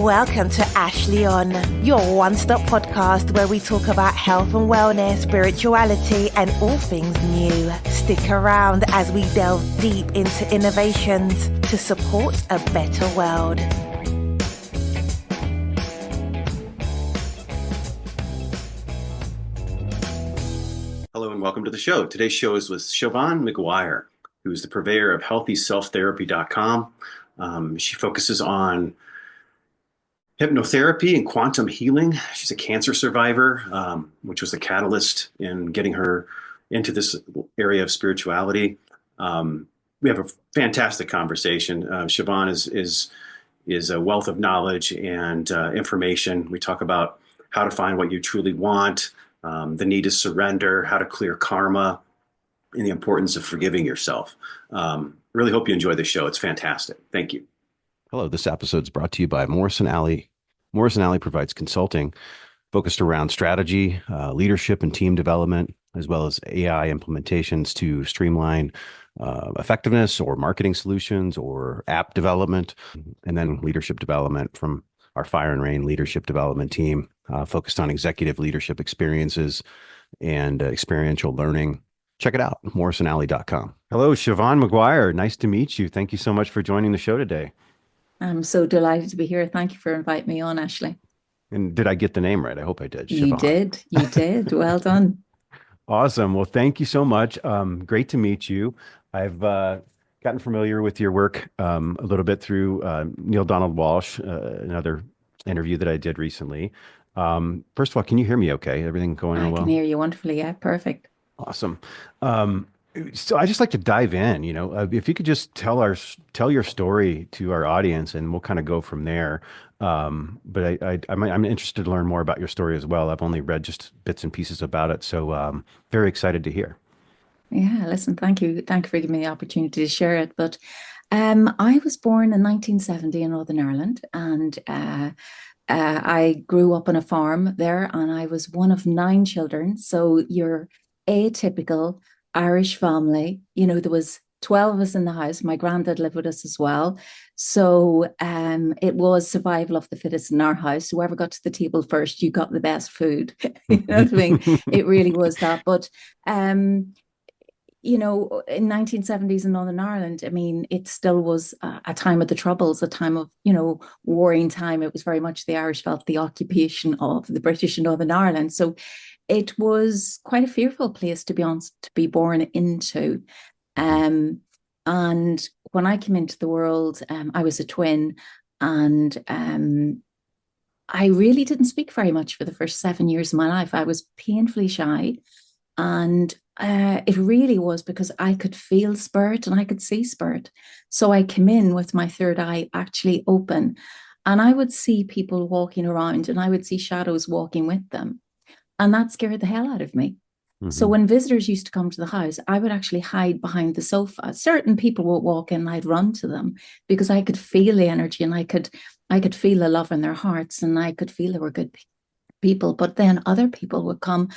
Welcome to Ashley On, your one-stop podcast where we talk about health and wellness, spirituality, and all things new. Stick around as we delve deep into innovations to support a better world. Hello and welcome to the show. Today's show is with Siobhan Maguire, who is the purveyor of healthyselftherapy.com. She focuses on hypnotherapy and quantum healing. She's a cancer survivor, which was the catalyst in getting her into this area of spirituality. We have a fantastic conversation. Siobhan is a wealth of knowledge and information. We talk about how to find what you truly want, the need to surrender, how to clear karma, and the importance of forgiving yourself. Really hope you enjoy the show. It's fantastic. Thank you. Hello, this episode is brought to you by Morrison Alley. Morrison Alley provides consulting focused around strategy, leadership, and team development, as well as AI implementations to streamline effectiveness or marketing solutions or app development, and then leadership development from our Fire and Rain leadership development team, focused on executive leadership experiences and experiential learning. Check it out, morrisonalley.com. Hello, Siobhan Maguire. Nice to meet you. Thank you so much for joining the show today. I'm so delighted to be here. Thank you for inviting me on, Ashley. And did I get the name right? I hope I did. Siobhan. You did. Well done. Awesome. Well, thank you so much. Great to meet you. I've gotten familiar with your work a little bit through Neil Donald Walsh, another interview that I did recently. First of all, can you hear me okay? Everything going on well? I can hear you wonderfully. Yeah, perfect. Awesome. So I just like to dive in, if you could just tell your story to our audience and we'll kind of go from there. But I'm interested to learn more about your story as well. I've only read just bits and pieces about it. So very excited to hear. Yeah, listen, thank you. Thank you for giving me the opportunity to share it. But I was born in 1970 in Northern Ireland, and I grew up on a farm there, and I was one of 9 children. So you're atypical Irish family. There was 12 of us in the house. My granddad lived with us as well. So it was survival of the fittest in our house. Whoever got to the table first, you got the best food. You know what I mean? It really was that. But in 1970s in Northern Ireland, I mean, it still was a time of the Troubles, a time of, warring time. It was very much the Irish felt the occupation of the British in Northern Ireland. So it was quite a fearful place, to be honest, to be born into. And when I came into the world, I was a twin, and I really didn't speak very much for the first 7 years of my life. I was painfully shy, and it really was because I could feel spirit and I could see spirit. So I came in with my third eye actually open, and I would see people walking around and I would see shadows walking with them. And that scared the hell out of me. Mm-hmm. So when visitors used to come to the house, I would actually hide behind the sofa. Certain people would walk in and I'd run to them because I could feel the energy, and I could feel the love in their hearts, and I could feel they were good people. But then other people would come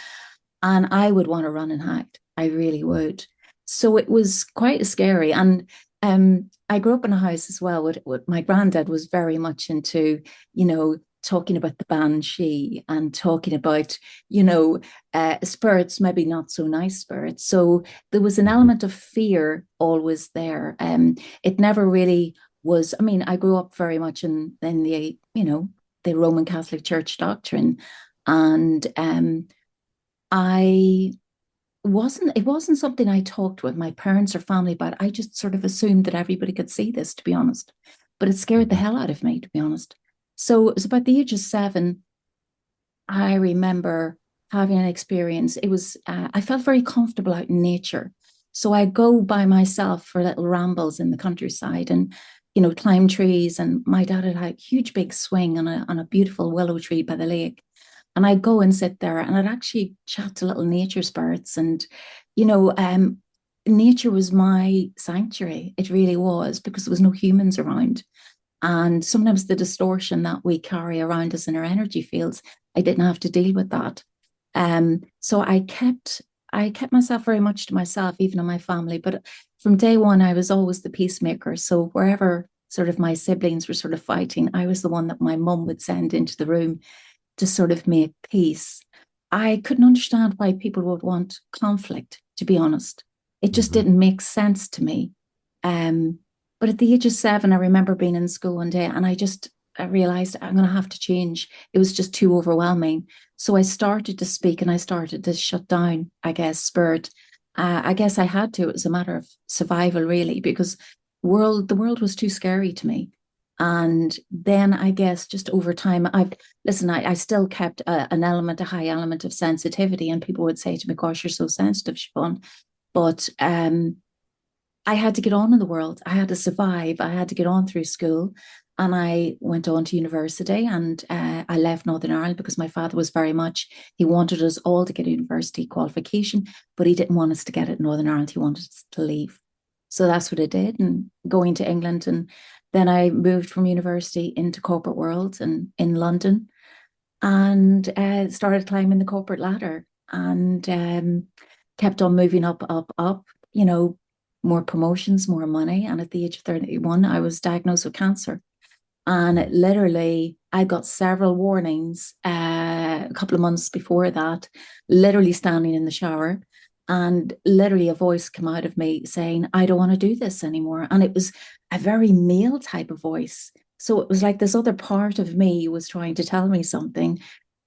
and I would want to run and hide. I really would. So it was quite scary. And I grew up in a house as well with my granddad was very much into, talking about the banshee and talking about, spirits, maybe not so nice spirits. So there was an element of fear always there. It never really was. I mean, I grew up very much in the, the Roman Catholic Church doctrine. And it wasn't something I talked with my parents or family about. I just sort of assumed that everybody could see this, to be honest. But it scared the hell out of me, to be honest. So it was about the age of 7, I remember having an experience. It was, I felt very comfortable out in nature. So I'd go by myself for little rambles in the countryside and, climb trees. And my dad had a huge big swing on a beautiful willow tree by the lake. And I'd go and sit there and I'd actually chat to little nature spirits. And, nature was my sanctuary. It really was, because there was no humans around. And sometimes the distortion that we carry around us in our energy fields, I didn't have to deal with that. So I kept myself very much to myself, even in my family. But from day one, I was always the peacemaker. So wherever sort of my siblings were sort of fighting, I was the one that my mum would send into the room to sort of make peace. I couldn't understand why people would want conflict, to be honest. It just didn't make sense to me. But at the age of 7, I remember being in school one day and I realized I'm going to have to change. It was just too overwhelming. So I started to speak and I started to shut down, I guess, spirit. I guess I had to. It was a matter of survival, really, because the world was too scary to me. And then I guess just over time, I still kept a high element of sensitivity. And people would say to me, gosh, you're so sensitive, Siobhan. But I had to get on in the world. I had to survive. I had to get on through school. And I went on to university, and I left Northern Ireland because my father was he wanted us all to get a university qualification, but he didn't want us to get it in Northern Ireland. He wanted us to leave. So that's what I did, and going to England. And then I moved from university into corporate world and in London, and started climbing the corporate ladder, and kept on moving up, up, up, more promotions, more money. And at the age of 31, I was diagnosed with cancer. And literally, I got several warnings a couple of months before that, literally standing in the shower. And literally a voice came out of me saying, I don't want to do this anymore. And it was a very male type of voice. So it was like this other part of me was trying to tell me something.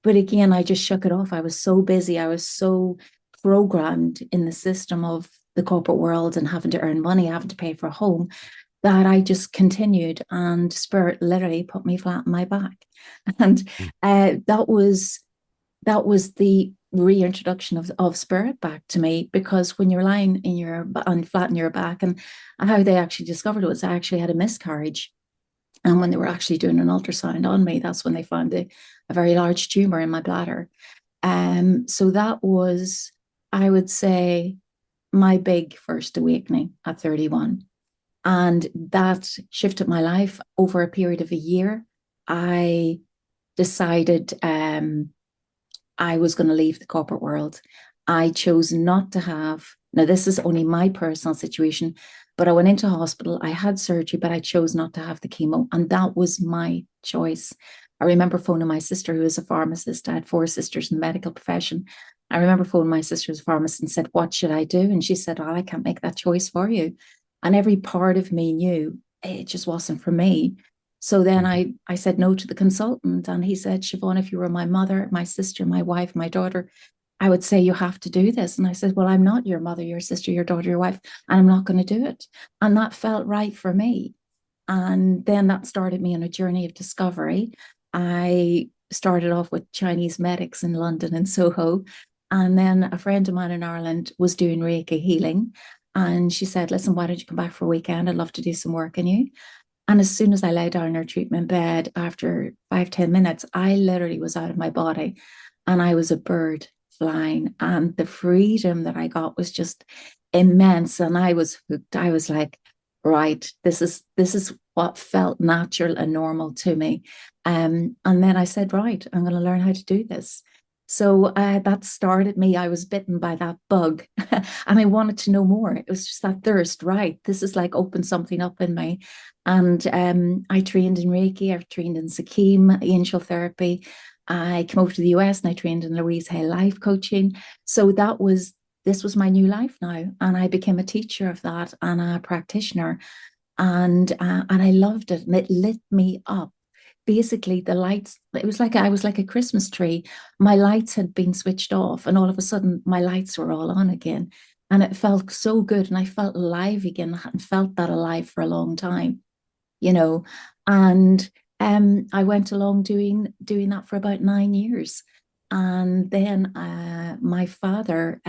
But again, I just shook it off. I was so busy. I was so programmed in the system of the corporate world and having to earn money, having to pay for a home, that I just continued, and spirit literally put me flat on my back. And that was the reintroduction of spirit back to me, because when you're lying flat on your back, and how they actually discovered it was I actually had a miscarriage. And when they were actually doing an ultrasound on me, that's when they found a very large tumor in my bladder. So that was, I would say, my big first awakening at 31. And that shifted my life over a period of a year. I decided I was going to leave the corporate world. I chose not to have, now this is only my personal situation, but I went into hospital, I had surgery, but I chose not to have the chemo. And that was my choice. I remember phoning my sister, who is a pharmacist. I had 4 sisters in the medical profession. I remember phoning my sister, who's a pharmacist, and said, what should I do? And she said, I can't make that choice for you. And every part of me knew it just wasn't for me. So then I said no to the consultant. And he said, Siobhan, if you were my mother, my sister, my wife, my daughter, I would say you have to do this. And I said, well, I'm not your mother, your sister, your daughter, your wife, and I'm not going to do it. And that felt right for me. And then that started me on a journey of discovery. I started off with Chinese medics in London and Soho. And then a friend of mine in Ireland was doing Reiki healing. And she said, listen, why don't you come back for a weekend? I'd love to do some work on you. And as soon as I lay down in her treatment bed, after 5-10 minutes, I literally was out of my body and I was a bird flying. And the freedom that I got was just immense. And I was hooked. I was like, right, this is what felt natural and normal to me. And then I said, right, I'm going to learn how to do this. So that started me. I was bitten by that bug and I wanted to know more. It was just that thirst, right? This is like open something up in me. And I trained in Reiki, I trained in Sikkim, angel therapy. I came over to the US and I trained in Louise Hay life coaching. So this was my new life now. And I became a teacher of that and a practitioner. And I loved it, and it lit me up. Basically, the lights, it was like I was like a Christmas tree. My lights had been switched off, and all of a sudden my lights were all on again. And it felt so good. And I felt alive again. I hadn't felt that alive for a long time, And I went along doing that for about 9 years. And then my father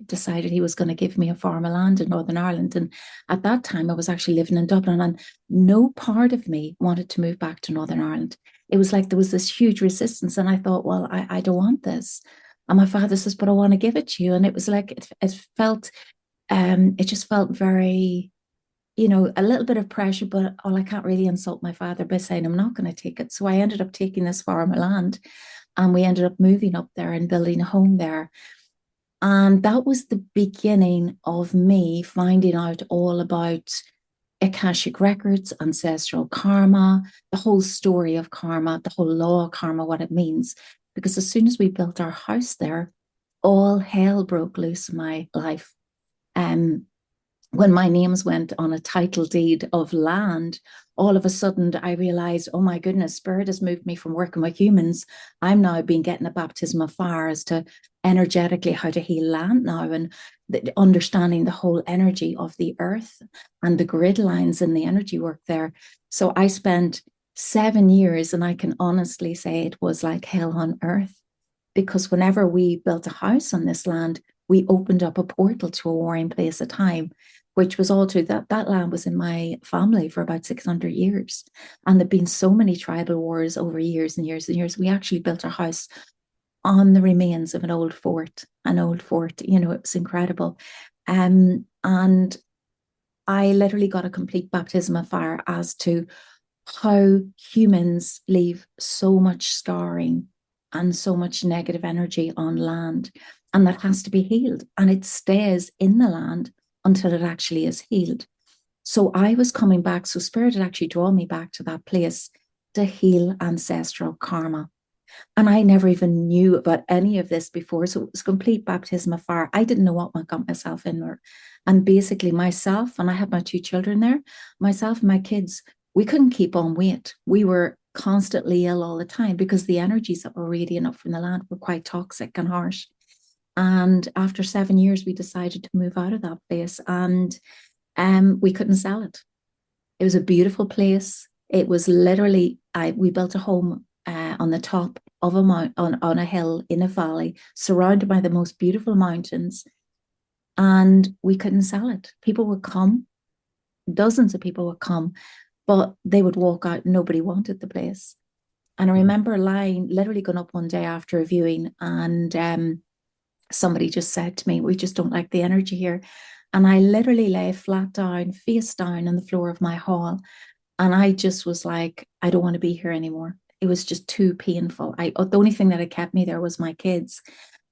decided he was going to give me a farm of land in Northern Ireland. And at that time, I was actually living in Dublin, and no part of me wanted to move back to Northern Ireland. It was like there was this huge resistance. And I thought, well, I don't want this. And my father says, but I want to give it to you. And it was like, it just felt very, a little bit of pressure, but I can't really insult my father by saying I'm not going to take it. So I ended up taking this farm of land. And we ended up moving up there and building a home there. And that was the beginning of me finding out all about Akashic records, ancestral karma, the whole story of karma, the whole law of karma, what it means. Because as soon as we built our house there, all hell broke loose in my life. When my names went on a title deed of land, all of a sudden I realized, oh my goodness, Spirit has moved me from working with humans. I'm now been getting a baptism of fire as to energetically how to heal land now, and understanding the whole energy of the earth and the grid lines and the energy work there. So I spent 7 years, and I can honestly say it was like hell on earth, because whenever we built a house on this land, we opened up a portal to a warring place of time, which was all true. That land was in my family for about 600 years. And there've been so many tribal wars over years and years and years. We actually built our house on the remains of an old fort, you know, it was incredible. And I literally got a complete baptism of fire as to how humans leave so much scarring and so much negative energy on land, and that has to be healed, and it stays in the land until it actually is healed. So I was coming back, so Spirit had actually drawn me back to that place to heal ancestral karma. And I never even knew about any of this before. So it was complete baptism of fire. I didn't know what I got myself in there. And basically myself, and I had my 2 children there, myself and my kids, we couldn't keep on weight. We were constantly ill all the time because the energies that were radiating up from the land were quite toxic and harsh. And after 7 years, we decided to move out of that place, and we couldn't sell it. It was a beautiful place. It was literally, we built a home on the top of a on a hill in a valley, surrounded by the most beautiful mountains, and we couldn't sell it. People would come, dozens of people would come, but they would walk out. Nobody wanted the place. And I remember literally going up one day after a viewing, and somebody just said to me, we just don't like the energy here. And I literally lay flat down, face down on the floor of my hall. And I just was like, I don't want to be here anymore. It was just too painful. The only thing that had kept me there was my kids.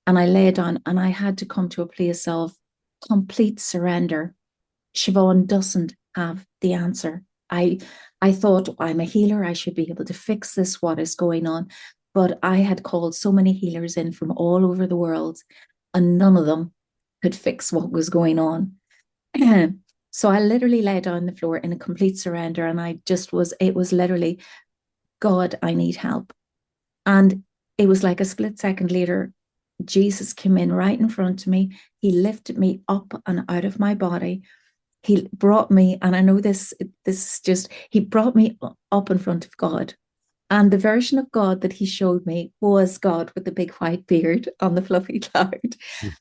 And I lay down, and I had to come to a place of complete surrender. Siobhan doesn't have the answer. I thought, I'm a healer. I should be able to fix this, what is going on. But I had called so many healers in from all over the world, and none of them could fix what was going on. So I literally lay down on the floor in a complete surrender, and it was literally, God, I need help. And it was like a split second later, Jesus came in right in front of me. He lifted me up and out of my body. He brought me, and I know he brought me up in front of God. And the version of God that he showed me was God with the big white beard on the fluffy cloud.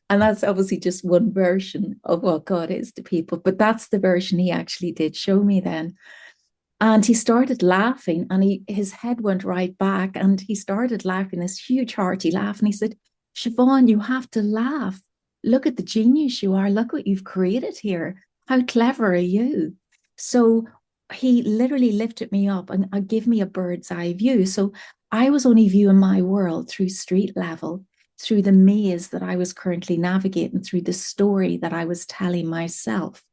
And that's obviously just one version of what God is to people. But that's the version he actually did show me then. And he started laughing, and his head went right back, and he started laughing, this huge hearty laugh. And he said, Siobhan, you have to laugh. Look at the genius you are. Look what you've created here. How clever are you? So he literally lifted me up and gave me a bird's eye view. So I was only viewing my world through street level, through the maze that I was currently navigating, through the story that I was telling myself,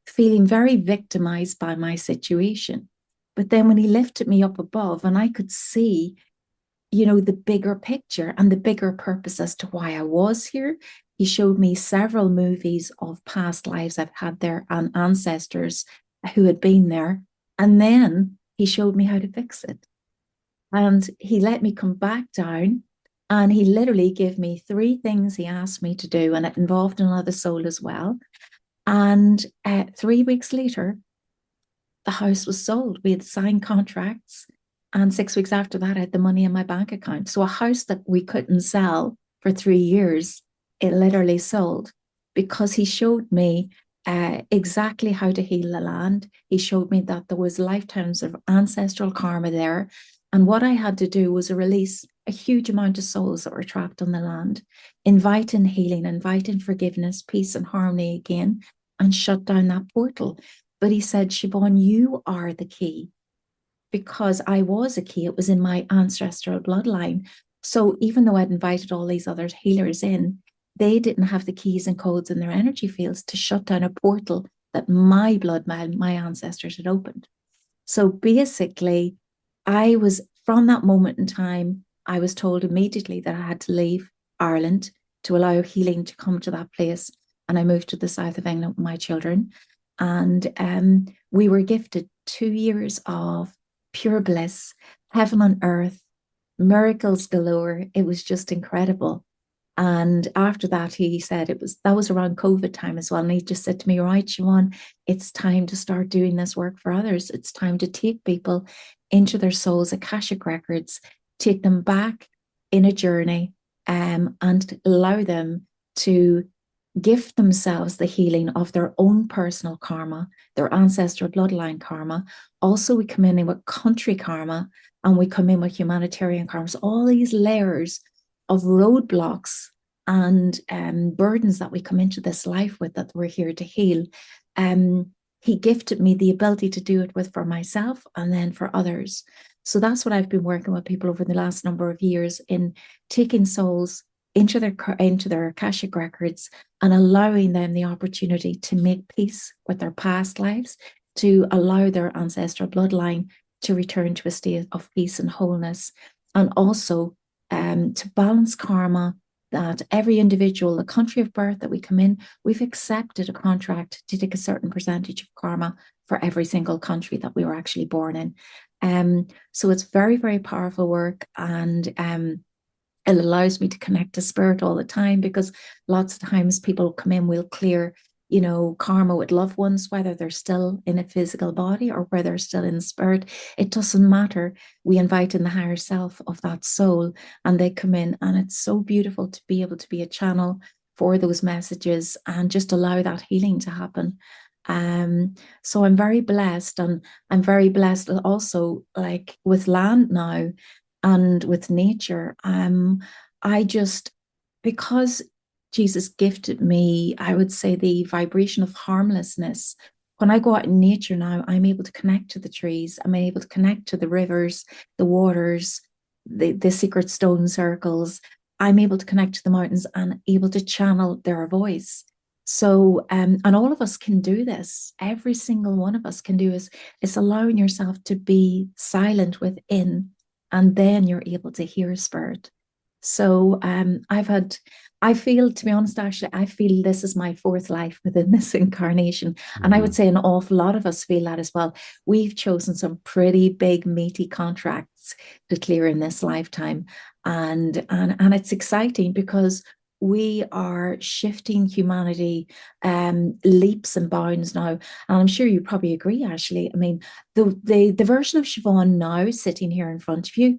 feeling very victimized by my situation. But then when he lifted me up above, and I could see, the bigger picture and the bigger purpose as to why I was here, he showed me several movies of past lives I've had there and ancestors who had been there. And then he showed me how to fix it. And he let me come back down, and he literally gave me 3 things he asked me to do, and it involved another soul as well. And 3 weeks later, the house was sold. We had signed contracts, and 6 weeks after that, I had the money in my bank account. So a house that we couldn't sell for 3 years, it literally sold, because he showed me exactly how to heal the land. He showed me that there was lifetimes of ancestral karma there. And what I had to do was release a huge amount of souls that were trapped on the land, invite in healing, invite in forgiveness, peace and harmony again, and shut down that portal. But he said, Siobhan, you are the key. Because I was a key, it was in my ancestral bloodline. So even though I'd invited all these other healers in, they didn't have the keys and codes in their energy fields to shut down a portal that my bloodline, my ancestors had opened. So basically, I was, from that moment in time, I was told immediately that I had to leave Ireland to allow healing to come to that place. And I moved to the south of England with my children. And we were gifted 2 years of pure bliss, heaven on earth, miracles galore. It was just incredible. And after that, he said that was around COVID time as well. And he just said to me, right, Siobhan, it's time to start doing this work for others. It's time to take people into their souls, Akashic records, take them back in a journey, and allow them to gift themselves the healing of their own personal karma, their ancestral bloodline karma. Also, we come in with country karma, and we come in with humanitarian karma. So all these layers of roadblocks and burdens that we come into this life with, that we're here to heal. He gifted me the ability to do it for myself and then for others. So that's what I've been working with people over the last number of years, in taking souls into their Akashic records and allowing them the opportunity to make peace with their past lives, to allow their ancestral bloodline to return to a state of peace and wholeness, and also to balance karma, that every individual, the country of birth that we come in, we've accepted a contract to take a certain percentage of karma for every single country that we were actually born in. So it's very, very powerful work, and it allows me to connect to spirit all the time, because lots of times people come in, we'll clear, karma with loved ones, whether they're still in a physical body or whether they're still in spirit. It doesn't matter. We invite in the higher self of that soul, and they come in, and it's so beautiful to be able to be a channel for those messages and just allow that healing to happen. So I'm very blessed, and I'm very blessed also, like with land now and with nature. Because Jesus gifted me, I would say, the vibration of harmlessness. When I go out in nature now, I'm able to connect to the trees. I'm able to connect to the rivers, the waters, the secret stone circles. I'm able to connect to the mountains and able to channel their voice. So, and all of us can do this. Every single one of us can do this. It's allowing yourself to be silent within, and then you're able to hear spirit. So I feel, to be honest, actually, I feel this is my fourth life within this incarnation. Mm-hmm. And I would say an awful lot of us feel that as well. We've chosen some pretty big, meaty contracts to clear in this lifetime. And it's exciting, because we are shifting humanity leaps and bounds now. And I'm sure you probably agree, Ashley. I mean, the version of Siobhan now sitting here in front of you,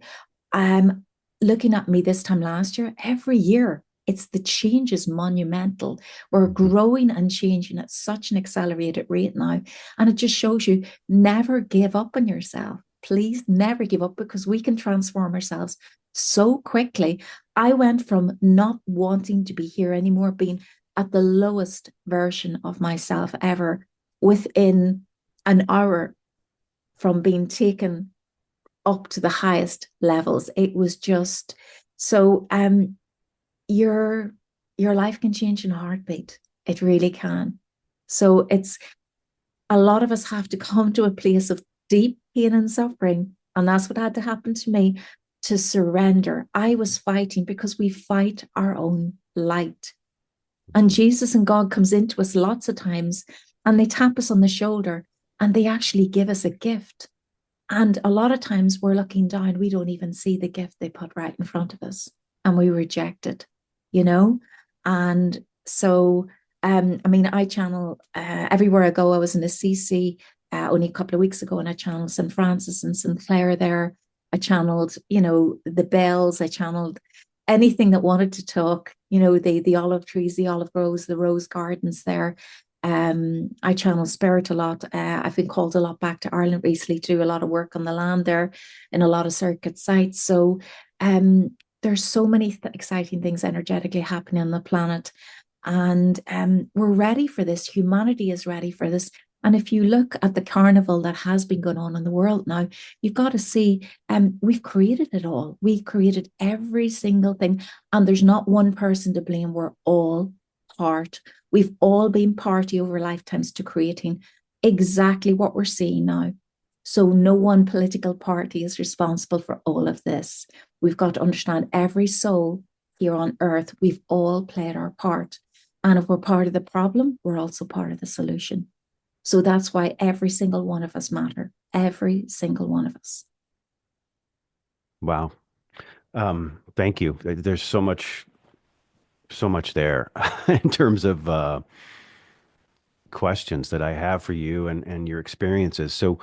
looking at me this time last year, every year, the change is monumental. We're growing and changing at such an accelerated rate now. And it just shows you, never give up on yourself. Please never give up, because we can transform ourselves so quickly. I went from not wanting to be here anymore, being at the lowest version of myself ever, within an hour from being taken up to the highest levels. It was just so, your life can change in a heartbeat. It really can. So a lot of us have to come to a place of deep pain and suffering. And that's what had to happen to me, to surrender. I was fighting, because we fight our own light. And Jesus and God comes into us lots of times, and they tap us on the shoulder, and they actually give us a gift. And a lot of times we're looking down, we don't even see the gift they put right in front of us, and we reject it, And so, I channel everywhere I go. I was in Assisi only a couple of weeks ago, and I channeled St. Francis and St. Clair there. I channeled, the bells. I channeled anything that wanted to talk, the olive trees, the olive groves, the rose gardens there. I channel spirit a lot. I've been called a lot back to Ireland recently to do a lot of work on the land there in a lot of circuit sites. So there's so many exciting things energetically happening on the planet. And we're ready for this. Humanity is ready for this. And if you look at the carnival that has been going on in the world now, you've got to see, we've created it all. We've created every single thing. And there's not one person to blame. We're all part We've all been party over lifetimes to creating exactly what we're seeing now. So no one political party is responsible for all of this. We've got to understand every soul here on earth, we've all played our part. And if we're part of the problem, we're also part of the solution. So that's why every single one of us matter. Every single one of us. Wow. Thank you. There's so much there in terms of questions that I have for you and your experiences. So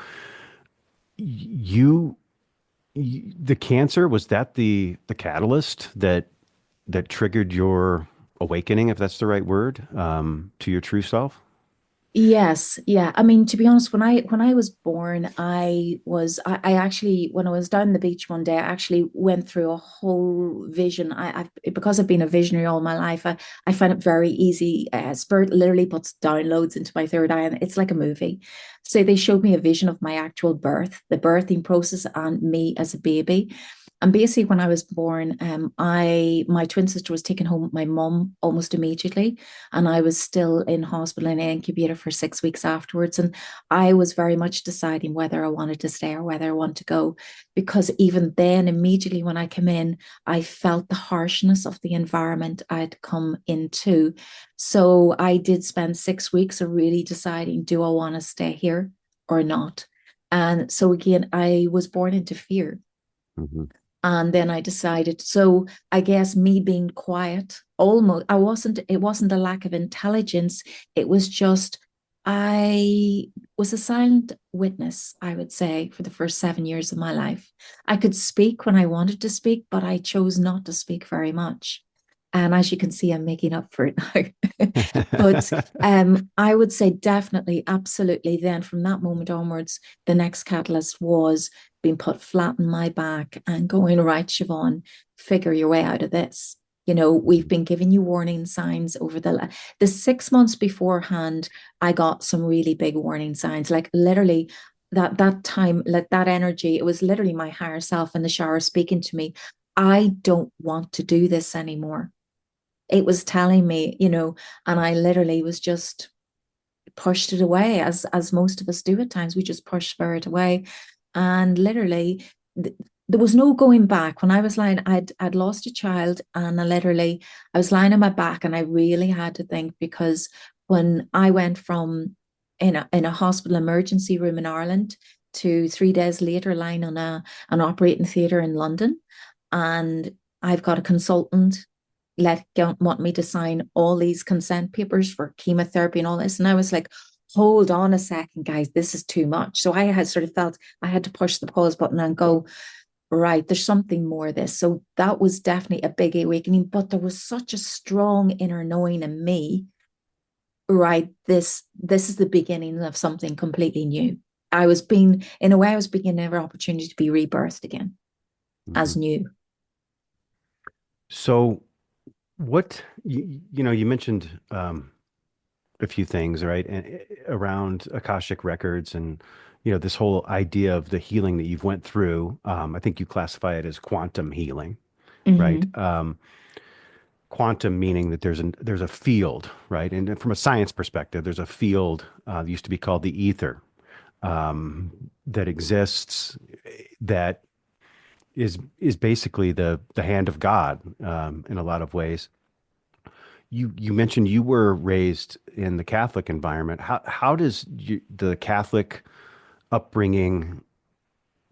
you, the cancer, was that the catalyst that triggered your awakening, if that's the right word, to your true self? Yes, yeah. I mean, to be honest, when I was born, I actually, when I was down the beach one day, I actually went through a whole vision. Because I've been a visionary all my life, I find it very easy. Spirit literally puts downloads into my third eye, and it's like a movie. So they showed me a vision of my actual birth, the birthing process, and me as a baby. And basically, when I was born, my twin sister was taken home with my mum almost immediately, and I was still in hospital in an incubator for 6 weeks afterwards. And I was very much deciding whether I wanted to stay or whether I want to go, because even then, immediately when I came in, I felt the harshness of the environment I'd come into. So I did spend 6 weeks of really deciding, do I want to stay here or not? And so again, I was born into fear. Mm-hmm. And then I decided, so I guess me being quiet, almost, it wasn't a lack of intelligence. It was just, I was a silent witness, I would say, for the first 7 years of my life. I could speak when I wanted to speak, but I chose not to speak very much. And as you can see, I'm making up for it now. But I would say definitely, absolutely. Then from that moment onwards, the next catalyst was being put flat on my back and going, right, Siobhan, figure your way out of this. You know, we've been giving you warning signs over the 6 months beforehand. I got some really big warning signs, like literally that time, like that energy. It was literally my higher self in the shower speaking to me. I don't want to do this anymore. It was telling me, and I literally was just pushed it away, as most of us do at times. We just push spirit away. And literally, there was no going back. When I was lying, I'd lost a child, and I was lying on my back, and I really had to think, because when I went from in a hospital emergency room in Ireland to 3 days later lying on an operating theatre in London, and I've got a consultant want me to sign all these consent papers for chemotherapy and all this. And I was like, hold on a second, guys, this is too much. So I had sort of felt I had to push the pause button and go, right, there's something more of this. So that was definitely a big awakening. But there was such a strong inner knowing in me, right, this is the beginning of something completely new. In a way, I was beginning every opportunity to be rebirthed again, as new. So what, you mentioned a few things, right? Around Akashic records and, this whole idea of the healing that you've went through. I think you classify it as quantum healing, right? Quantum meaning that there's a field, right? And from a science perspective, there's a field that used to be called the ether, that exists, that is basically the hand of God, in a lot of ways. You mentioned you were raised in the Catholic environment. How does the Catholic upbringing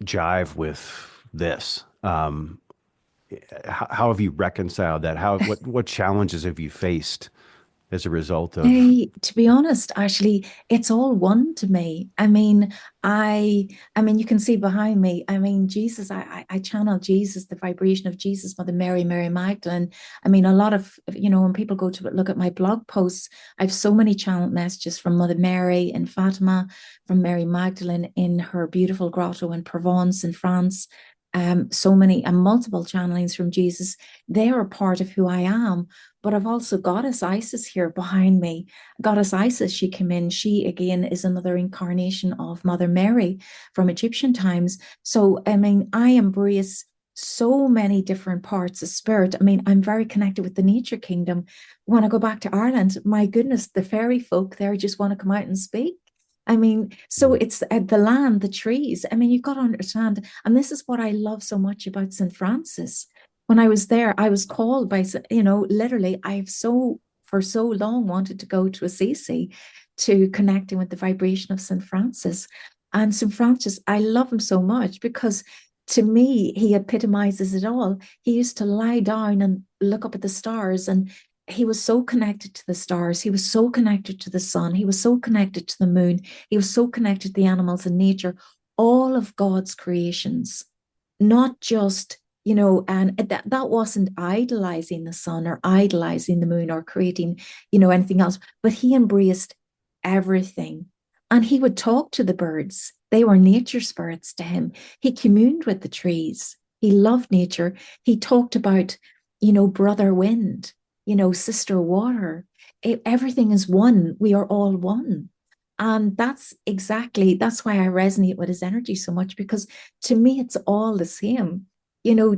jive with this? How have you reconciled that? What challenges have you faced as a result of? To be honest, actually, it's all one to me. I mean, you can see behind me. I mean, Jesus. I channel Jesus, the vibration of Jesus, Mother Mary, Mary Magdalene. I mean, a lot of when people go to look at my blog posts, I have so many channeled messages from Mother Mary in Fatima, from Mary Magdalene in her beautiful grotto in Provence in France. So many and multiple channelings from Jesus. They are a part of who I am. But I've also Goddess Isis here behind me. Goddess Isis, she came in. She again is another incarnation of Mother Mary from Egyptian times. So I mean, I embrace so many different parts of spirit. I mean, I'm very connected with the nature kingdom. When I go back to Ireland, my goodness, the fairy folk there just want to come out and speak. I mean, so it's the land, the trees. I mean, you've got to understand, and this is what I love so much about St. Francis. When I was there, I was called by, literally, for so long wanted to go to Assisi to connecting with the vibration of St. Francis. And St. Francis, I love him so much because to me, he epitomizes it all. He used to lie down and look up at the stars, and he was so connected to the stars. He was so connected to the sun. He was so connected to the moon. He was so connected to the animals and nature, all of God's creations, not just, and that wasn't idolizing the sun or idolizing the moon or creating, anything else, but he embraced everything. And he would talk to the birds. They were nature spirits to him. He communed with the trees. He loved nature. He talked about, brother wind, sister water. Everything is one. We are all one. And that's why I resonate with his energy so much, because to me, it's all the same.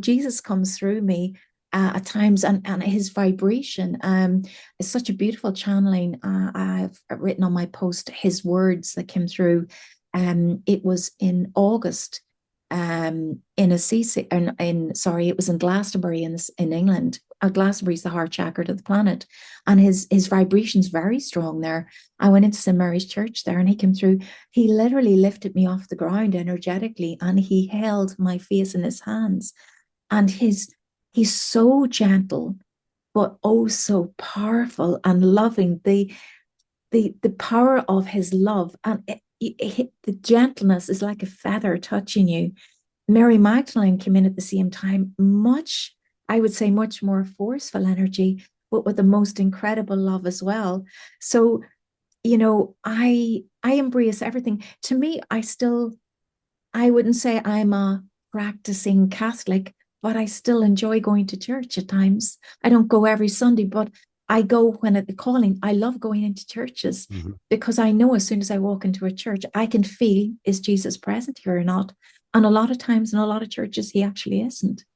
Jesus comes through me at times, and his vibration is such a beautiful channeling. I've written on my post his words that came through. It was in August in Assisi, it was in Glastonbury in England. Glastonbury is the heart chakra of the planet, and his vibration's very strong there. I went into St. Mary's Church there, and he came through. He literally lifted me off the ground energetically, and he held my face in his hands. And he's so gentle, but oh so powerful and loving. The power of his love, and the gentleness is like a feather touching you. Mary Magdalene came in at the same time, I would say much more forceful energy, but with the most incredible love as well. So, I embrace everything. To me, I wouldn't say I'm a practicing Catholic, but I still enjoy going to church at times. I don't go every Sunday, but I go when at the calling. I love going into churches because I know as soon as I walk into a church, I can feel, is Jesus present here or not? And a lot of times in a lot of churches, he actually isn't,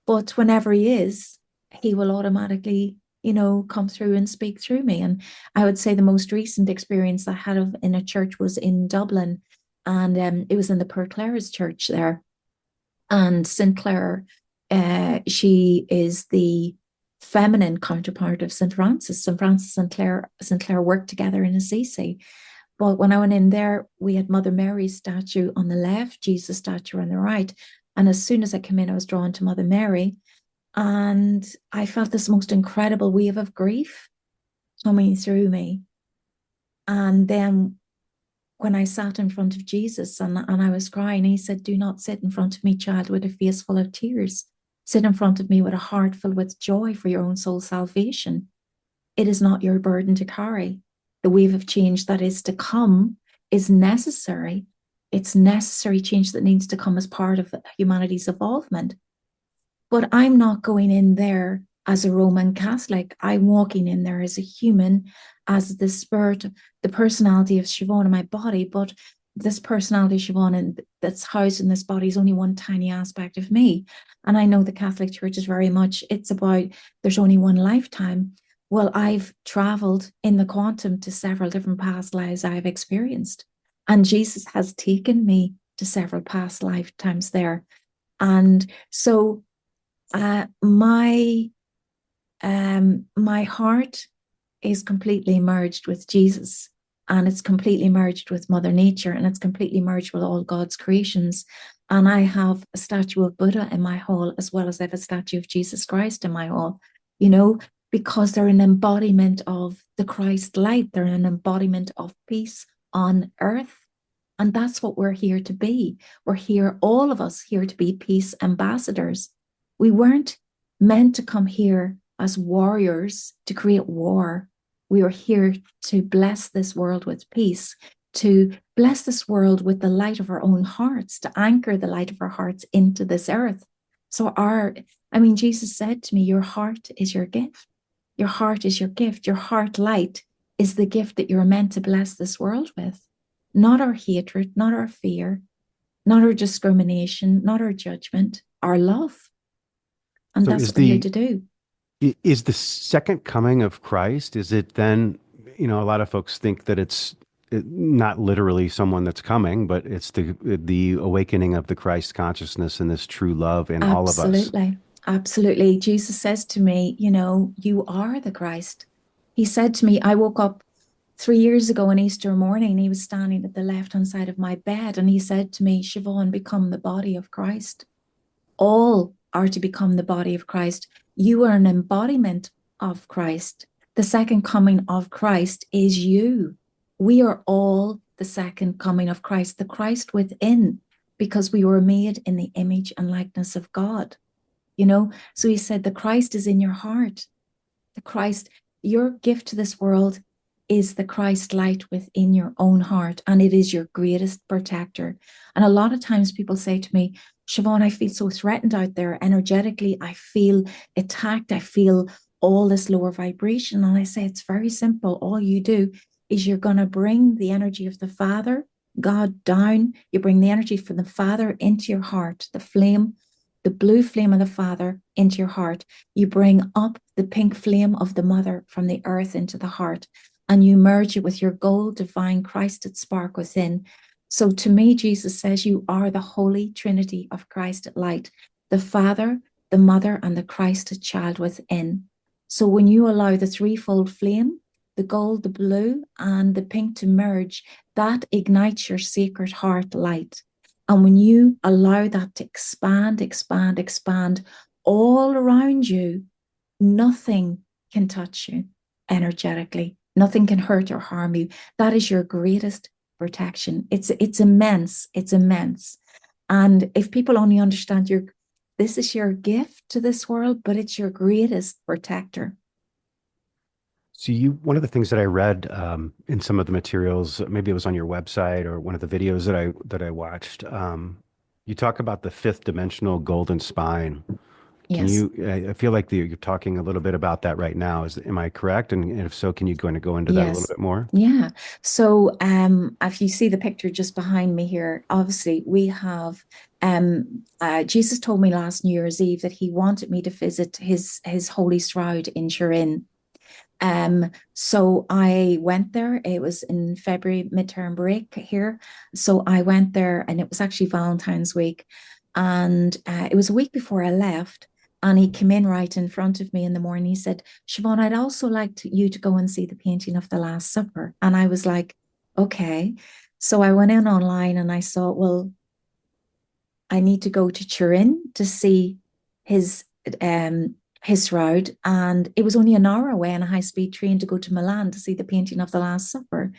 but whenever he is, he will automatically, come through and speak through me. And I would say the most recent experience I had in a church was in Dublin, and it was in the Poor Clare's church there. And St. Clare, she is the feminine counterpart of St. Francis. St. Francis and St. Clare worked together in Assisi. But when I went in there, we had Mother Mary's statue on the left, Jesus' statue on the right. And as soon as I came in, I was drawn to Mother Mary. And I felt this most incredible wave of grief coming through me. And then when I sat in front of Jesus and I was crying, he said, "Do not sit in front of me, child, with a face full of tears. Sit in front of me with a heart filled with joy for your own soul's salvation. It is not your burden to carry. The wave of change that is to come is necessary. It's necessary change that needs to come as part of humanity's evolvement. But I'm not going in there as a Roman Catholic. I'm walking in there as a human, as the spirit, the personality of Siobhan in my body. But this personality of Siobhan that's housed in this body is only one tiny aspect of me. And I know the Catholic Church is very much, it's about there's only one lifetime. Well, I've traveled in the quantum to several different past lives I've experienced. And Jesus has taken me to several past lifetimes there. And so my heart is completely merged with Jesus, and it's completely merged with Mother Nature, and it's completely merged with all God's creations. And I have a statue of Buddha in my hall, as well as I have a statue of Jesus Christ in my hall, because they're an embodiment of the Christ light. They're an embodiment of peace on earth. And that's what we're here to be. We're here, all of us here, to be peace ambassadors. We weren't meant to come here as warriors to create war. We are here to bless this world with peace, to bless this world with the light of our own hearts, to anchor the light of our hearts into this earth. So Jesus said to me, your heart is your gift. Your heart is your gift. Your heart light is the gift that you're meant to bless this world with. Not our hatred, not our fear, not our discrimination, not our judgment, our love. And So that's what we're here to do. Is the second coming of Christ, is it then, a lot of folks think that it's not literally someone that's coming, but it's the awakening of the Christ consciousness and this true love in all of us. Absolutely. Absolutely. Jesus says to me, you are the Christ. He said to me, I woke up 3 years ago on Easter morning, and he was standing at the left-hand side of my bed, and he said to me, Siobhan, become the body of Christ. All are to become the body of Christ. You are an embodiment of Christ. The second coming of Christ is you. We are all the second coming of Christ, the Christ within, because we were made in the image and likeness of God. So he said, the Christ is in your heart. The Christ, your gift to this world is the Christ light within your own heart, and it is your greatest protector. And a lot of times people say to me, Siobhan, I feel so threatened out there energetically. I feel attacked. I feel all this lower vibration. And I say, it's very simple. All you do is you're going to bring the energy of the Father, God, down. You bring the energy from the Father into your heart, the flame, the blue flame of the Father into your heart. You bring up the pink flame of the Mother from the earth into the heart, and you merge it with your gold, divine, Christed spark within. So to me, Jesus says you are the Holy Trinity of Christ light, the Father, the Mother, and the Christed child within. So when you allow the threefold flame, the gold, the blue, and the pink to merge, that ignites your sacred heart light. And when you allow that to expand, expand, expand all around you, nothing can touch you energetically. Nothing can hurt or harm you. That is your greatest protection. It's immense. It's immense. And if people only understand this is your gift to this world, but it's your greatest protector. So one of the things that I read in some of the materials, maybe it was on your website or one of the videos that I watched, you talk about the fifth dimensional golden spine. Yes. I feel like you're talking a little bit about that right now. Am I correct? And if so, can you go into that a little bit more? Yeah. So if you see the picture just behind me here, obviously we have Jesus told me last New Year's Eve that he wanted me to visit his holy shroud in Turin. So I went there. It was in February, midterm break here. So I went there, and it was actually Valentine's week. And it was a week before I left. And he came in right in front of me in the morning. He said, Siobhan, I'd also like you to go and see the painting of the Last Supper. And I was like, okay. So I went in online and I saw, well, I need to go to Turin to see his route, and it was only an hour away on a high-speed train to go to Milan to see the painting of the Last Supper.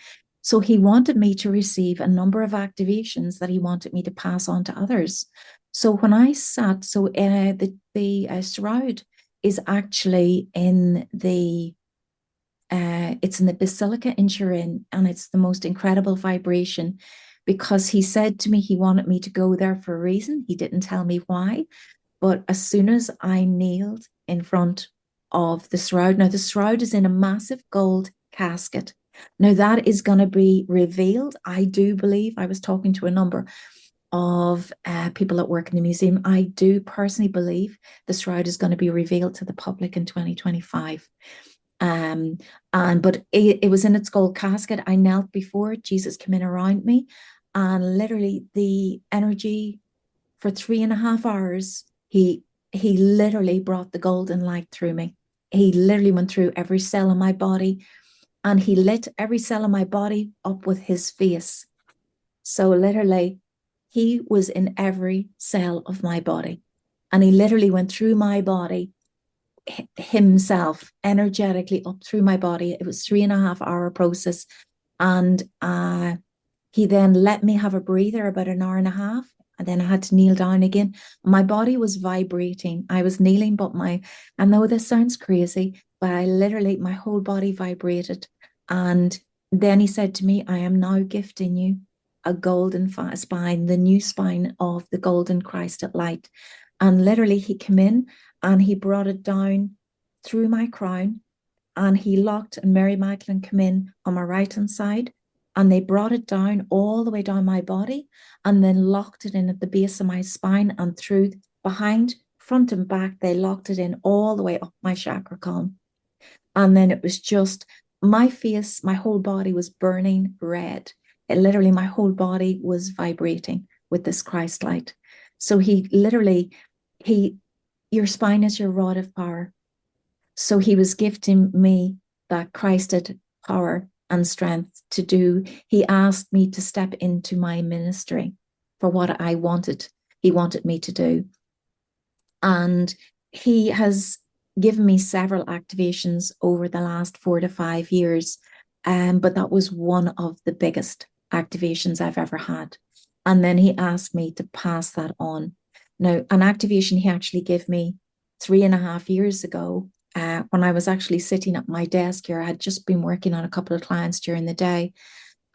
So he wanted me to receive a number of activations that he wanted me to pass on to others. So when I sat, the shroud is actually in the it's in the Basilica in Turin, and it's the most incredible vibration, because he said to me he wanted me to go there for a reason. He didn't tell me why. But as soon as I kneeled in front of the shroud, now the shroud is in a massive gold casket. Now that is going to be revealed. I do believe, I was talking to a number of people that work in the museum. I do personally believe the shroud is going to be revealed to the public in 2025. But it was in its gold casket. I knelt before it. Jesus came in around me, and literally the energy for 3.5 hours, he literally brought the golden light through me. He literally went through every cell in my body, and he lit every cell in my body up with his face. So literally, he was in every cell of my body, and he literally went through my body himself energetically up through my body. It was 3.5 hour process, and he then let me have a breather about an hour and a half, and then I had to kneel down again. My body was vibrating. I was kneeling, but I know this sounds crazy, but my whole body vibrated. And then he said to me, I am now gifting you a golden spine, the new spine of the golden Christ at light. And literally he came in and he brought it down through my crown, and he locked, and Mary Magdalene came in on my right hand side, and they brought it down all the way down my body and then locked it in at the base of my spine and through behind, front and back. They locked it in all the way up my chakra column. And then it was just my face, my whole body was burning red. Literally, my whole body was vibrating with this Christ light. So he literally, your spine is your rod of power. So he was gifting me that Christed power and strength to do. He asked me to step into my ministry for what I wanted. He wanted me to do. And he has given me several activations over the last 4 to 5 years. But that was one of the biggest activations I've ever had. And then he asked me to pass that on. Now, an activation he actually gave me 3.5 years ago, when I was actually sitting at my desk here. I had just been working on a couple of clients during the day,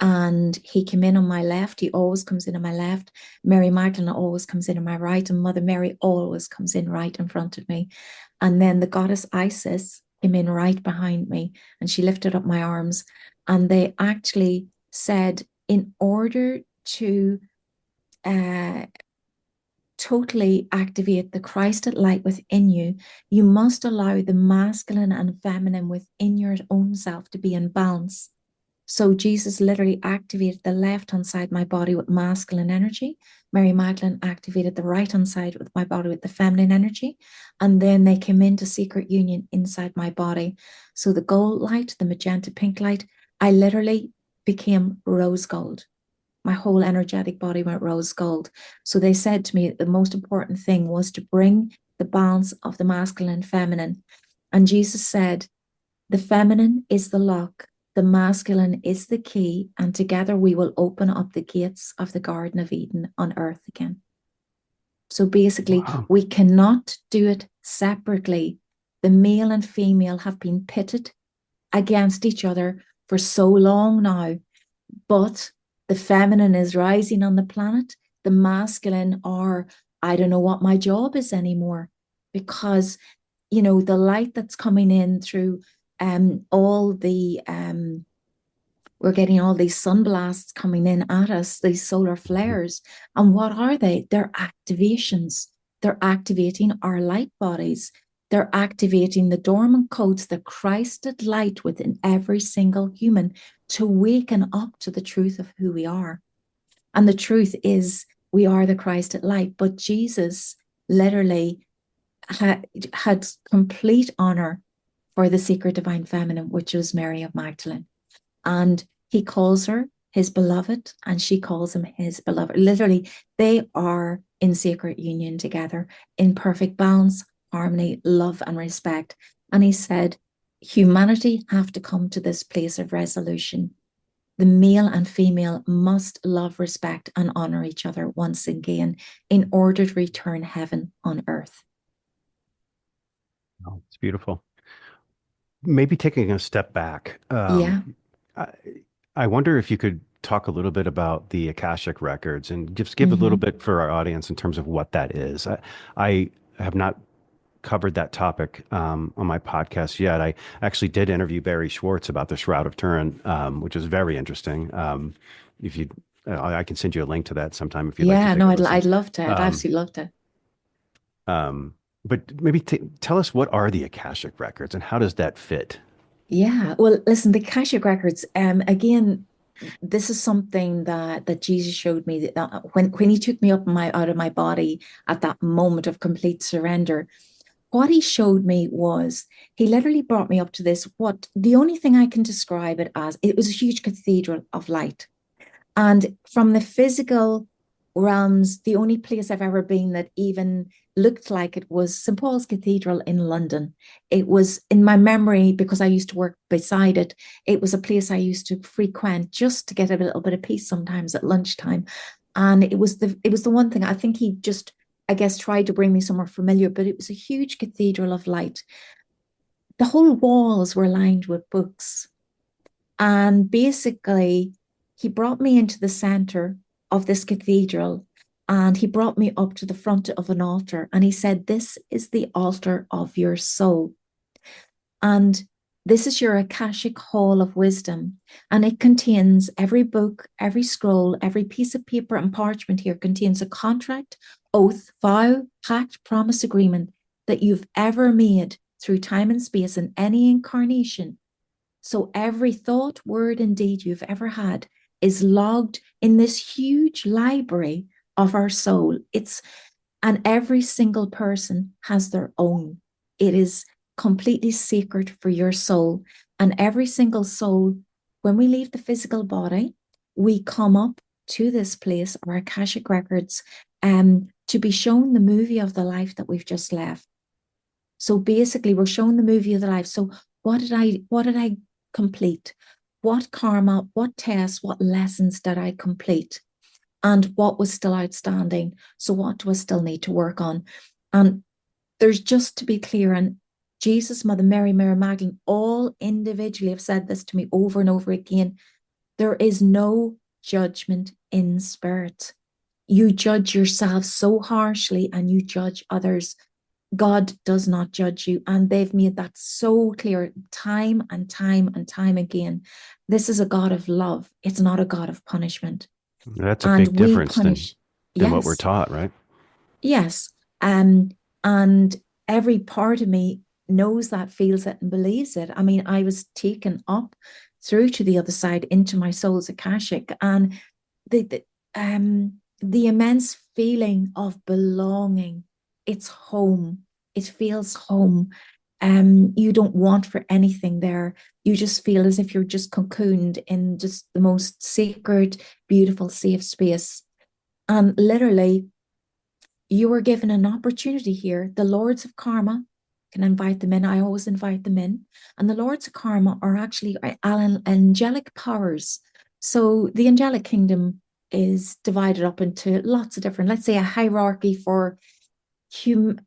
and he came in on my left. He always comes in on my left. Mary Magdalene always comes in on my right, and Mother Mary always comes in right in front of me. And then the goddess Isis came in right behind me, and she lifted up my arms, and they actually said, in order to totally activate the Christed light within you, you must allow the masculine and feminine within your own self to be in balance. So Jesus literally activated the left-hand side of my body with masculine energy. Mary Magdalene activated the right-hand side with my body with the feminine energy. And then they came into secret union inside my body. So the gold light, the magenta pink light, I literally became rose gold. My whole energetic body went rose gold. So they said to me the most important thing was to bring the balance of the masculine and feminine. And Jesus said, the feminine is the lock, the masculine is the key, and together we will open up the gates of the Garden of Eden on earth again. So basically, wow, we cannot do it separately. The male and female have been pitted against each other for so long now, but the feminine is rising on the planet. The masculine are, I don't know what my job is anymore, because, you know, the light that's coming in through all the, we're getting all these sunblasts coming in at us, these solar flares. And what are they? They're activations. They're activating our light bodies. They're activating the dormant codes, the Christed light within every single human to waken up to the truth of who we are. And the truth is we are the Christed light. But Jesus literally had complete honor for the secret divine feminine, which was Mary of Magdalene. And he calls her his beloved, and she calls him his beloved. Literally, they are in sacred union together, in perfect balance, harmony, love, and respect. And he said, humanity have to come to this place of resolution. The male and female must love, respect, and honor each other once again in order to return heaven on earth. Oh, it's beautiful. Maybe taking a step back. I wonder if you could talk a little bit about the Akashic records and just give a little bit for our audience in terms of what that is. I have not covered that topic on my podcast yet. I actually did interview Barry Schwartz about the Shroud of Turin, which is very interesting. If you, I can send you a link to that sometime if you'd like to take a listen. I'd love to. I'd absolutely love to. But maybe tell us, what are the Akashic records and how does that fit? Yeah, well, listen, the Akashic records, again, this is something that Jesus showed me that when he took me up out of my body at that moment of complete surrender. What he showed me was he literally brought me up to this, what the only thing I can describe it as, it was a huge cathedral of light. And from the physical realms, the only place I've ever been that even looked like it was St. Paul's Cathedral in London. It was in my memory, because I used to work beside it. It was a place I used to frequent just to get a little bit of peace sometimes at lunchtime. And it was the one thing I think he just, I guess, tried to bring me somewhere familiar, but it was a huge cathedral of light. The whole walls were lined with books. And basically, he brought me into the center of this cathedral, and he brought me up to the front of an altar, and he said, this is the altar of your soul. And This is your Akashic Hall of Wisdom, and it contains every book, every scroll, every piece of paper and parchment here contains a contract, oath, vow, pact, promise, agreement that you've ever made through time and space in any incarnation. So every thought, word, and deed you've ever had is logged in this huge library of our soul. And every single person has their own. It is completely sacred for your soul. And every single soul, when we leave the physical body, we come up to this place, our Akashic records, to be shown the movie of the life that we've just left. So basically, we're shown the movie of the life. So what did I complete? What karma, what tests, what lessons did I complete? And what was still outstanding? So what do I still need to work on? And there's, just to be clear, and Jesus, Mother Mary, Mary Magdalene, all individually have said this to me over and over again. There is no judgment in spirit. You judge yourself so harshly and you judge others. God does not judge you. And they've made that so clear time and time and time again. This is a God of love. It's not a God of punishment. That's a big difference than what we're taught, right? Yes. And every part of me knows that, feels it, and believes it. I mean, I was taken up through to the other side into my soul's Akashic, and the immense feeling of belonging. It's home. It feels home. You don't want for anything there. You just feel as if you're just cocooned in just the most sacred, beautiful, safe space. And literally, you were given an opportunity here. The Lords of Karma, can invite them in. I always invite them in. And the Lords of Karma are actually angelic powers. So the angelic kingdom is divided up into lots of different, let's say a hierarchy for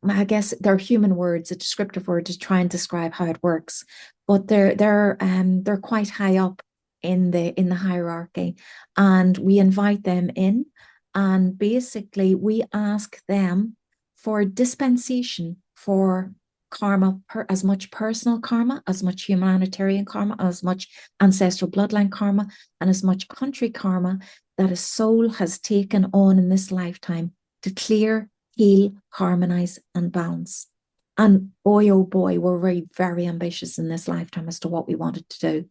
I guess they're human words, a descriptive word to try and describe how it works. But they're quite high up in the hierarchy, and we invite them in, and basically we ask them for dispensation for karma, as much personal karma, as much humanitarian karma, as much ancestral bloodline karma, and as much country karma that a soul has taken on in this lifetime to clear, heal, harmonize, and balance. And boy, oh boy, we're very, very ambitious in this lifetime as to what we wanted to do.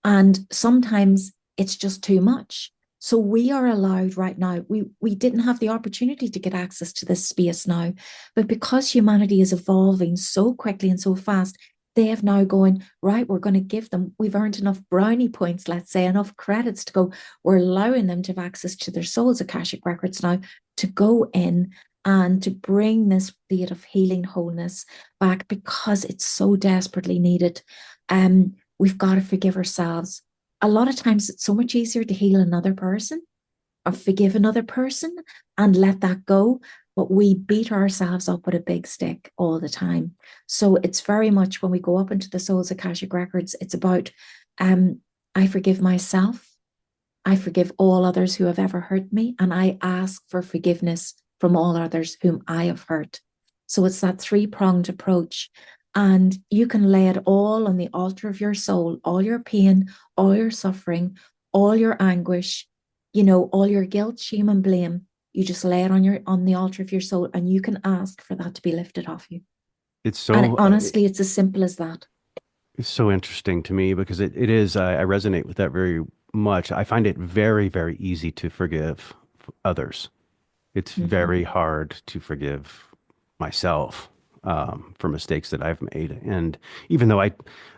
And sometimes it's just too much. So we are allowed right now, we didn't have the opportunity to get access to this space now, but because humanity is evolving so quickly and so fast, they have now gone, right, we're going to give them, we've earned enough brownie points, let's say, enough credits to go, we're allowing them to have access to their soul's Akashic records now to go in and to bring this state of healing, wholeness back, because it's so desperately needed. We've got to forgive ourselves. A lot of times it's so much easier to heal another person or forgive another person and let that go, but we beat ourselves up with a big stick all the time. So it's very much, when we go up into the soul's Akashic records, it's about, I forgive myself, I forgive all others who have ever hurt me, and I ask for forgiveness from all others whom I have hurt. So it's that three-pronged approach. And you can lay it all on the altar of your soul, all your pain, all your suffering, all your anguish, all your guilt, shame, and blame. You just lay it on the altar of your soul, and you can ask for that to be lifted off you. And honestly, it's as simple as that. It's so interesting to me because it is, I resonate with that very much. I find it very, very easy to forgive others. It's very hard to forgive myself for mistakes that I've made. And even though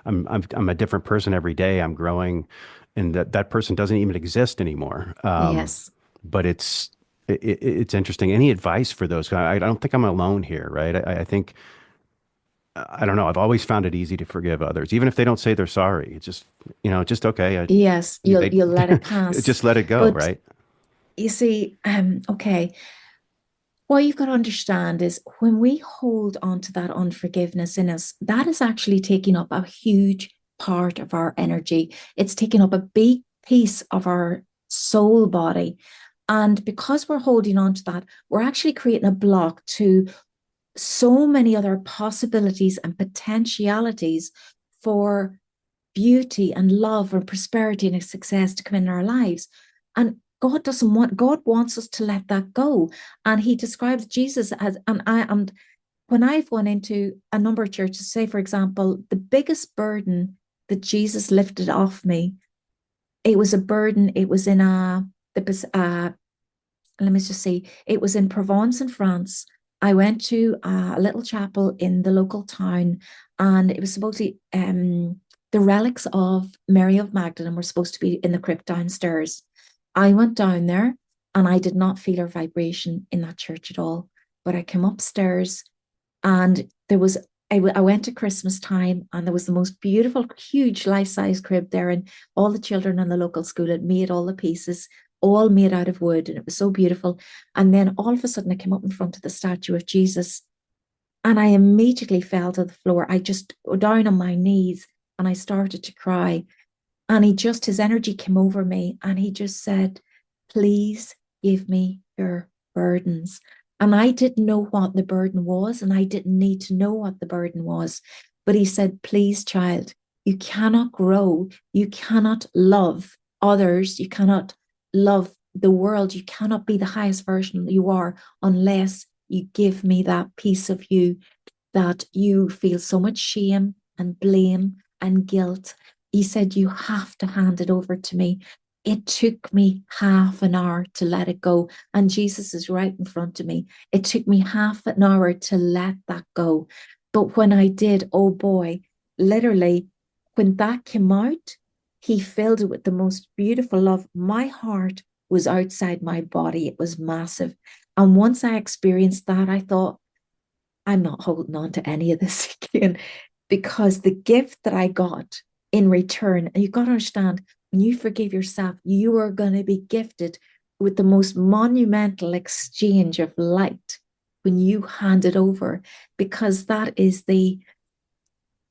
I'm a different person every day, I'm growing, and that person doesn't even exist anymore. Yes. But it's interesting. Any advice for those? I don't think I'm alone here, right? I think, I don't know. I've always found it easy to forgive others, even if they don't say they're sorry. It's just, just okay. Yes, you'll let it pass. Just let it go, right? You see, okay. What you've got to understand is when we hold on to that unforgiveness in us, that is actually taking up a huge part of our energy. It's taking up a big piece of our soul body. And because we're holding on to that, we're actually creating a block to so many other possibilities and potentialities for beauty and love and prosperity and success to come in our lives. And God wants us to let that go. And he describes Jesus as, and when I've gone into a number of churches, say, for example, the biggest burden that Jesus lifted off me, it was a burden, it was in let me just see, it was in Provence in France. I went to a little chapel in the local town, and it was supposedly the relics of Mary of Magdalene were supposed to be in the crypt downstairs. I went down there and I did not feel a vibration in that church at all. But I came upstairs, and I went at Christmas time, and there was the most beautiful, huge life-size crib there, and all the children in the local school had made all the pieces, all made out of wood, and it was so beautiful. And then all of a sudden I came up in front of the statue of Jesus, and I immediately fell to the floor. I just down on my knees, and I started to cry. And his energy came over me, and he just said, please give me your burdens. And I didn't know what the burden was, and I didn't need to know what the burden was. But he said, please, child, you cannot grow. You cannot love others. You cannot love the world. You cannot be the highest version you are unless you give me that piece of you that you feel so much shame and blame and guilt. He said, you have to hand it over to me. It took me half an hour to let it go. And Jesus is right in front of me. It took me half an hour to let that go. But when I did, oh boy, literally, when that came out, he filled it with the most beautiful love. My heart was outside my body. It was massive. And once I experienced that, I thought, I'm not holding on to any of this again, because the gift that I got in return, and you've got to understand, when you forgive yourself, you are going to be gifted with the most monumental exchange of light when you hand it over, because that is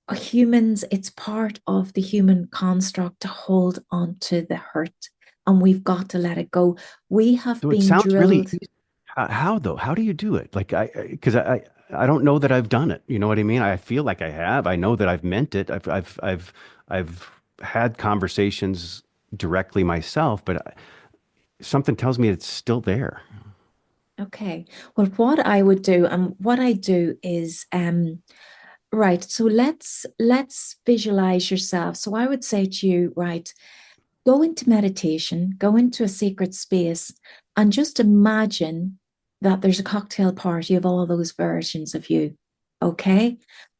it's part of the human construct to hold on to the hurt, and we've got to let it go. We have So it been sounds really drilled. easy. How though? How do you do it? Like because I don't know that I've done it. You know what I mean? I feel like I have. I know that I've meant it. I've had conversations directly myself, but something tells me it's still there. Okay. Well, what I would do, and what I do is, right. So let's visualize yourself. So I would say to you, right, go into meditation, go into a secret space, and just imagine that there's a cocktail party of all those versions of you. Okay.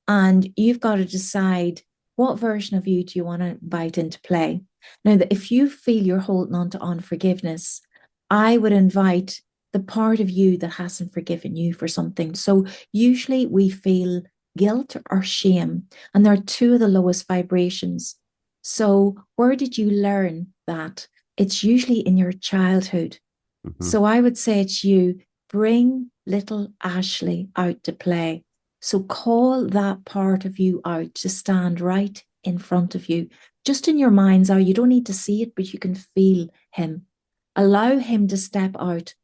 And you've got to decide, what version of you do you want to invite into play? Now, that if you feel you're holding on to unforgiveness, I would invite the part of you that hasn't forgiven you for something. So usually we feel guilt or shame, and they're two of the lowest vibrations. So where did you learn that? It's usually in your childhood. Mhm. So I would say to you, bring little Ashley out to play. So call that part of you out to stand right in front of you, just in your mind's eye. You don't need to see it, but you can feel him. Allow him to step out.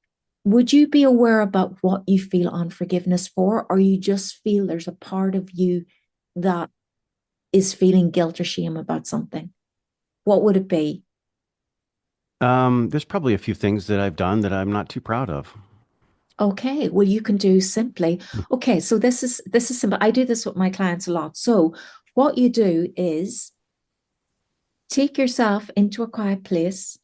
Would you be aware about what you feel unforgiveness for, or you just feel there's a part of you that is feeling guilt or shame about something? What would it be? There's probably a few things that I've done that I'm not too proud of. Okay, well, you can do simply. Okay, so this is simple. I do this with my clients a lot. So what you do is take yourself into a quiet place.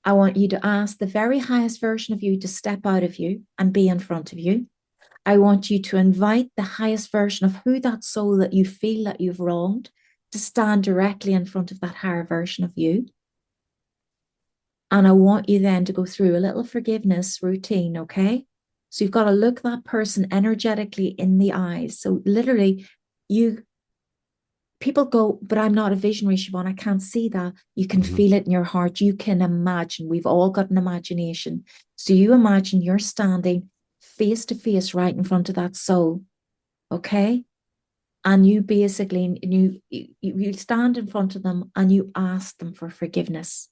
I want you to ask the very highest version of you to step out of you and be in front of you. I want you to invite the highest version of who that soul that you feel that you've wronged to stand directly in front of that higher version of you. And I want you then to go through a little forgiveness routine, okay? So you've got to look that person energetically in the eyes. So literally, people go, but I'm not a visionary, Siobhan. I can't see that. You can Mhm. feel it in your heart. You can imagine. We've all got an imagination. So you imagine you're standing face to face right in front of that soul, okay? And you basically, you stand in front of them and you ask them for forgiveness.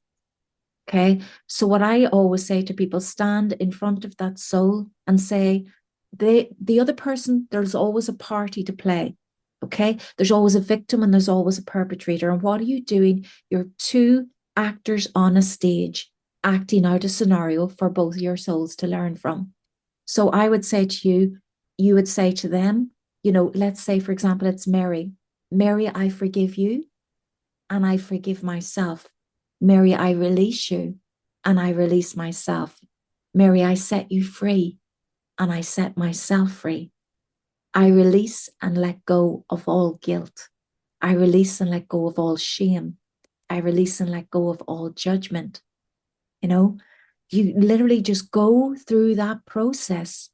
Okay. So what I always say to people, stand in front of that soul and say, the other person, there's always a party to play. Okay. There's always a victim and there's always a perpetrator. And what are you doing? You're two actors on a stage acting out a scenario for both your souls to learn from. So I would say to you, you would say to them, let's say, for example, it's Mary. Mary, I forgive you and I forgive myself. Mary, I release you and I release myself. Mary, I set you free and I set myself free. I release and let go of all guilt. I release and let go of all shame. I release and let go of all judgment. You literally just go through that process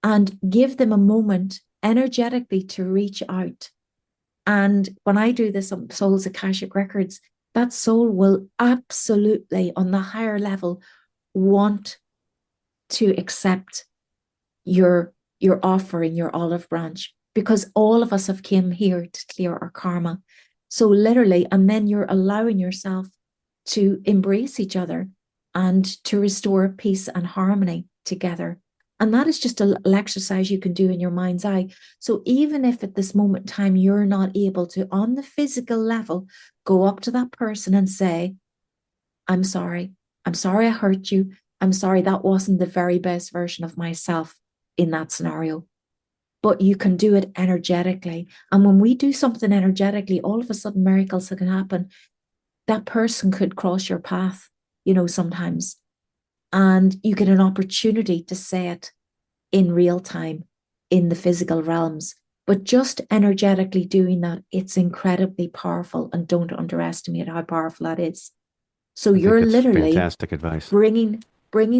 and give them a moment energetically to reach out. And when I do this on Soul's Akashic Records, that soul will absolutely, on the higher level, want to accept your offering, your olive branch, because all of us have came here to clear our karma. So literally, and then you're allowing yourself to embrace each other and to restore peace and harmony together. And that is just an exercise you can do in your mind's eye. So even if at this moment in time you're not able to, on the physical level, go up to that person and say, I'm sorry. I'm sorry I hurt you. I'm sorry that wasn't the very best version of myself in that scenario. But you can do it energetically. And when we do something energetically, all of a sudden miracles can happen. That person could cross your path, sometimes. And you get an opportunity to say it in real time in the physical realms. But just energetically doing that, it's incredibly powerful. And don't underestimate how powerful that is. So you're literally fantastic advice. Bringing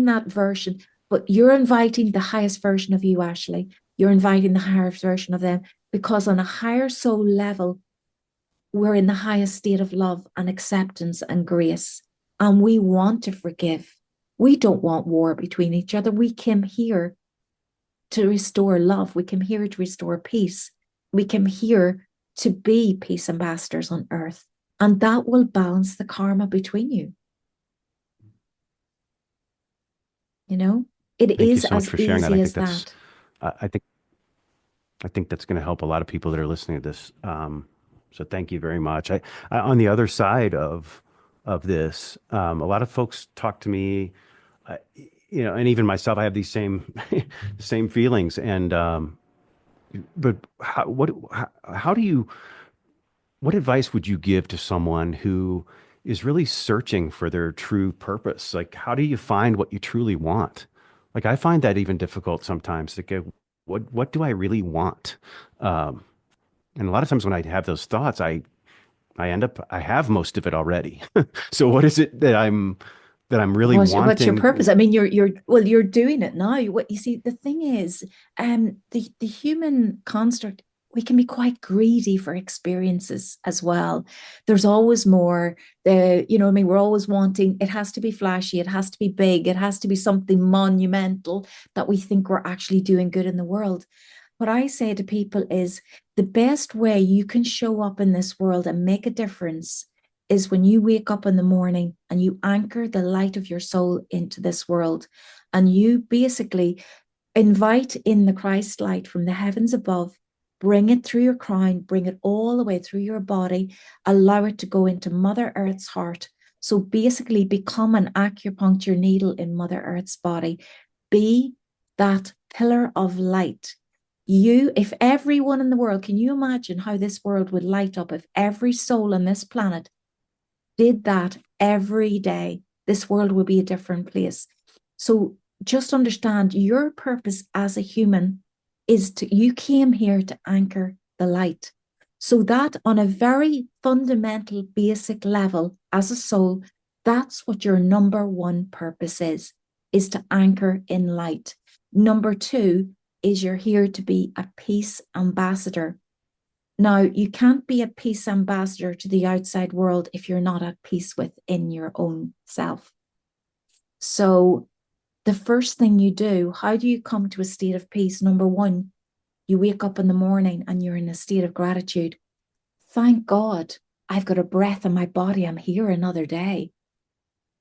that version, but you're inviting the highest version of you, Ashley. You're inviting the highest version of them, because on a higher soul level, we're in the highest state of love and acceptance and grace. And we want to forgive. We don't want war between each other. We came here to restore love. We came here to restore peace. We came here to be peace ambassadors on earth. And that will balance the karma between you. It is so much as for sharing easy that. as that. I think that's going to help a lot of people that are listening to this. So thank you very much. I on the other side of this, a lot of folks talk to me, and even myself, I have these same same feelings. And but how do you? What advice would you give to someone who is really searching for their true purpose? Like, how do you find what you truly want? Like, I find that even difficult sometimes to go, what do I really want? And a lot of times when I have those thoughts, I have most of it already. So what is it that I'm really wanting? What's your purpose? I mean, you're doing it now. What you see, the thing is, the human construct, we can be quite greedy for experiences as well. There's always more. We're always wanting, it has to be flashy, it has to be big, it has to be something monumental that we think we're actually doing good in the world. What I say to people is the best way you can show up in this world and make a difference is when you wake up in the morning and you anchor the light of your soul into this world, and you basically invite in the Christ light from the heavens above, bring it through your crown, bring it all the way through your body, allow it to go into Mother Earth's heart. So basically become an acupuncture needle in Mother Earth's body. Be that pillar of light. If everyone in the world, can you imagine how this world would light up if every soul on this planet did that every day? This world would be a different place. So just understand your purpose as a human is you came here to anchor the light. So that on a very fundamental, basic level as a soul, that's what your number one purpose is to anchor in light. Number two is you're here to be a peace ambassador. Now, you can't be a peace ambassador to the outside world if you're not at peace within your own self. So the first thing you do, how do you come to a state of peace? Number one, you wake up in the morning and you're in a state of gratitude. Thank God I've got a breath in my body. I'm here another day.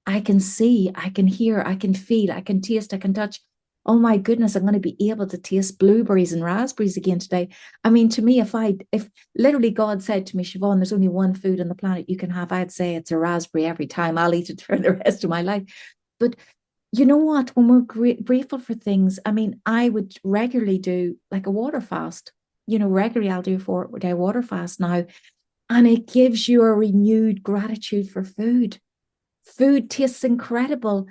I can see, I can hear, I can feel, I can taste, I can touch. oh my goodness, I'm going to be able to taste blueberries and raspberries again today. I mean, to me, if literally God said to me, Siobhan, there's only one food on the planet you can have, I'd say it's a raspberry every time. I'll eat it for the rest of my life. But you know what? When we're grateful for things, I mean, I would regularly do like a water fast. Regularly I'll do a 4-day water fast now. And it gives you a renewed gratitude for food. Food tastes incredible.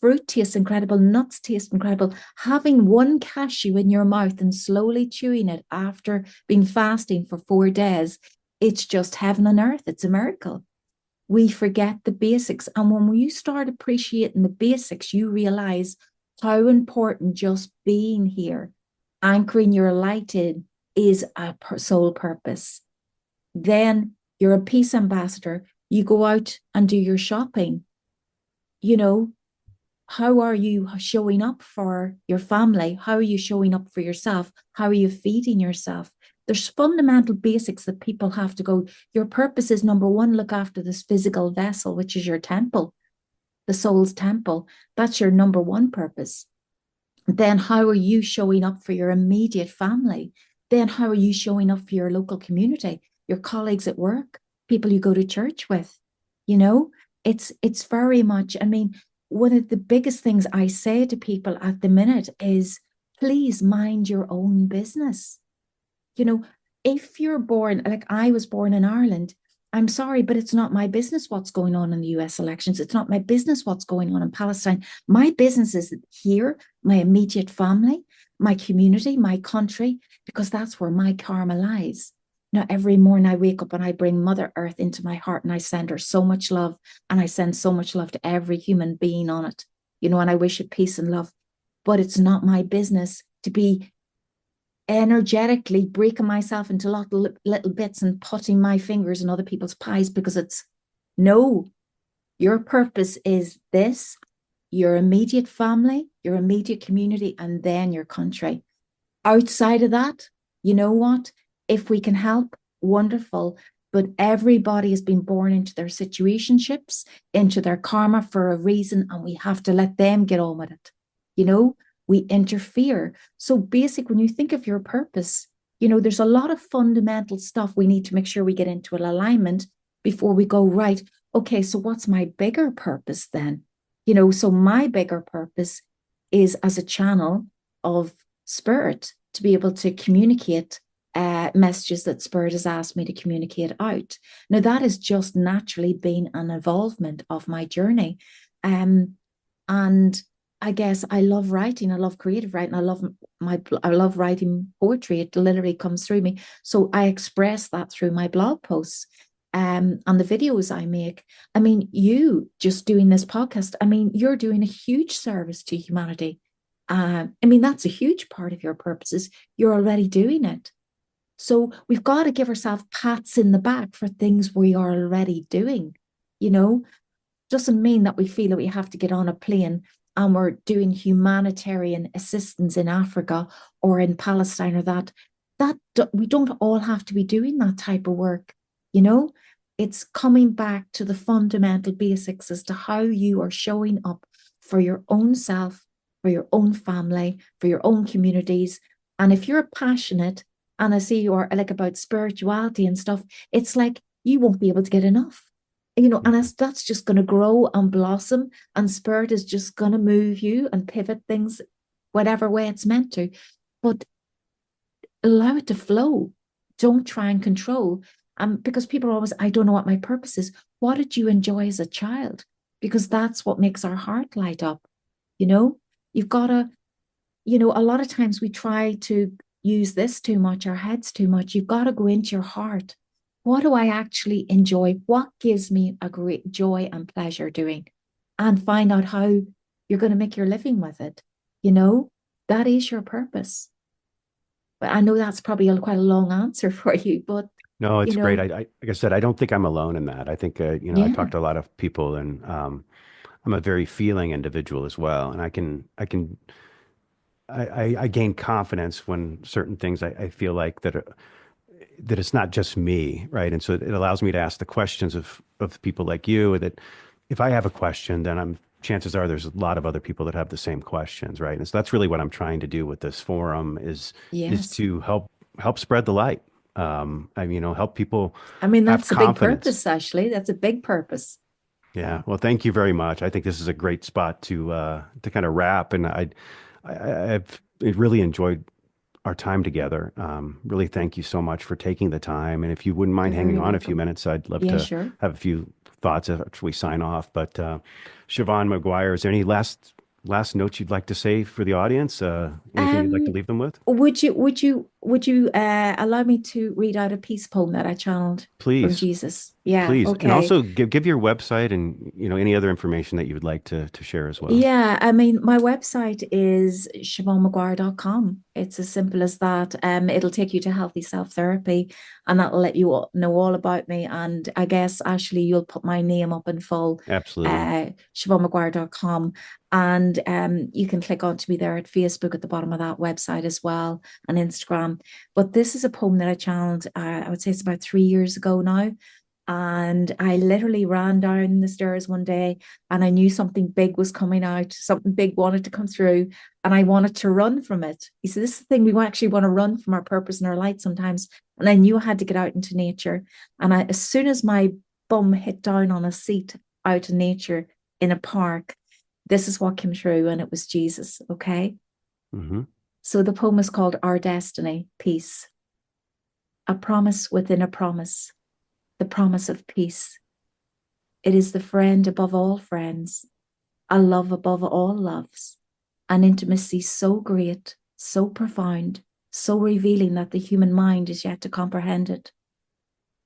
Fruit tastes incredible. Nuts taste incredible. Having one cashew in your mouth and slowly chewing it after being fasting for 4 days, it's just heaven on earth. It's a miracle. We forget the basics. And when you start appreciating the basics, you realize how important just being here, anchoring your light in, is a sole purpose. Then you're a peace ambassador. You go out and do your shopping. How are you showing up for your family? How are you showing up for yourself? How are you feeding yourself? There's fundamental basics that people have to go. Your purpose is, number one, look after this physical vessel, which is your temple, the soul's temple. That's your number one purpose. Then how are you showing up for your immediate family? Then how are you showing up for your local community, your colleagues at work, people you go to church with? It's very much, I mean, one of the biggest things I say to people at the minute is, please mind your own business. If you're born, like I was born in Ireland, I'm sorry, but it's not my business what's going on in the US elections. It's not my business what's going on in Palestine. My business is here, my immediate family, my community, my country, because that's where my karma lies. Now, every morning I wake up and I bring Mother Earth into my heart and I send her so much love, and I send so much love to every human being on it, and I wish it peace and love. But it's not my business to be energetically breaking myself into little bits and putting my fingers in other people's pies, because no, your purpose is this, your immediate family, your immediate community, and then your country. Outside of that, you know what? If we can help, wonderful. But everybody has been born into their situationships, into their karma for a reason, and we have to let them get on with it. We interfere. So basic, when you think of your purpose, there's a lot of fundamental stuff we need to make sure we get into an alignment before we go, right, okay, so what's my bigger purpose then? So my bigger purpose is as a channel of spirit to be able to communicate messages that spirit has asked me to communicate out. Now, that has just naturally been an involvement of my journey. And I guess I love writing. I love creative writing. I love writing poetry. It literally comes through me. So I express that through my blog posts and the videos I make. I mean, you just doing this podcast, I mean, you're doing a huge service to humanity. I mean, that's a huge part of your purposes. You're already doing it. So we've got to give ourselves pats in the back for things we are already doing. Doesn't mean that we feel that we have to get on a plane and we're doing humanitarian assistance in Africa or in Palestine or that we don't all have to be doing that type of work. It's coming back to the fundamental basics as to how you are showing up for your own self, for your own family, for your own communities. And if you're passionate, and I see you are like about spirituality and stuff, it's like you won't be able to get enough. And that's just going to grow and blossom, and spirit is just going to move you and pivot things whatever way it's meant to. But allow it to flow. Don't try and control. Because people are always, I don't know what my purpose is. What did you enjoy as a child? Because that's what makes our heart light up. You've got to, a lot of times we try to use this too much, our heads too much. You've got to go into your heart. What do I actually enjoy? What gives me a great joy and pleasure doing? And find out how you're going to make your living with it. That is your purpose. But I know that's probably quite a long answer for you, but no, it's great. I like I said, I don't think I'm alone in that. I think, I talk to a lot of people, and I'm a very feeling individual as well. And I gain confidence when certain things I feel like that it's not just me, right? And so it allows me to ask the questions of people like you, that if I have a question, then chances are there's a lot of other people that have the same questions, right? And so that's really what I'm trying to do with this forum is Yes. to help spread the light. Help people I mean, have that's a big confidence. purpose, Ashley. That's a big purpose. Yeah. Well, thank you very much. I think this is a great spot to kind of wrap, and I've really enjoyed our time together. Really, thank you so much for taking the time. And if you wouldn't mind You're hanging very on a few welcome. minutes, I'd love Yeah, to sure. have a few thoughts after we sign off. But Siobhan Maguire, is there any last notes you'd like to say for the audience? Anything you'd like to Um, leave them with? would you allow me to read out a peace poem that I channeled from Please, Jesus? Yeah, please, and okay. also give your website and any other information that you would like to share as well. Yeah, I mean, my website is siobhanmaguire.com. It's as simple as that. It'll take you to healthy self-therapy, and that'll let you know all about me. And I guess, Ashley, you'll put my name up in full, Absolutely. siobhanmaguire.com. And you can click onto me there at Facebook at the bottom of that website as well, and Instagram. But this is a poem that I channeled, I would say it's about 3 years ago now. And I literally ran down the stairs one day and I knew something big was coming out, something big wanted to come through, and I wanted to run from it. You see, this is the thing, we actually want to run from our purpose and our light sometimes. And I knew I had to get out into nature. And as soon as my bum hit down on a seat out in nature in a park, this is what came through, and it was Jesus, okay? Mm-hmm. So the poem is called Our Destiny, Peace. A promise within a promise, the promise of peace. It is the friend above all friends, a love above all loves, an intimacy so great, so profound, so revealing that the human mind is yet to comprehend it.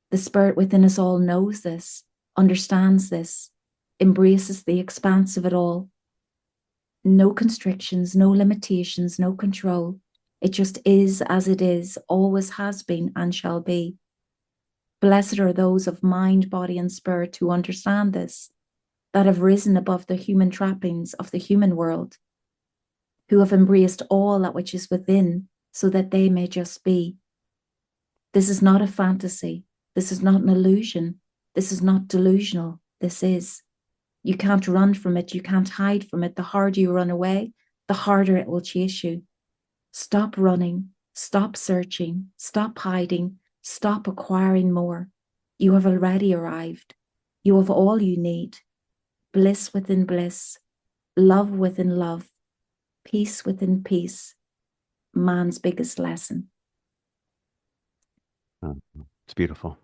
The spirit within us all knows this, understands this, embraces the expanse of it all. No constrictions, no limitations, no control. It just is as it is, always has been and shall be. Blessed are those of mind, body, and spirit who understand this, that have risen above the human trappings of the human world, who have embraced all that which is within, so that they may just be. This is not a fantasy. This is not an illusion. This is not delusional. This is. You can't run from it. You can't hide from it. The harder you run away, the harder it will chase you. Stop running. Stop searching. Stop hiding. Stop acquiring more. You have already arrived. You have all you need. Bliss within bliss. Love within love. Peace within peace. Man's biggest lesson. Oh, it's beautiful.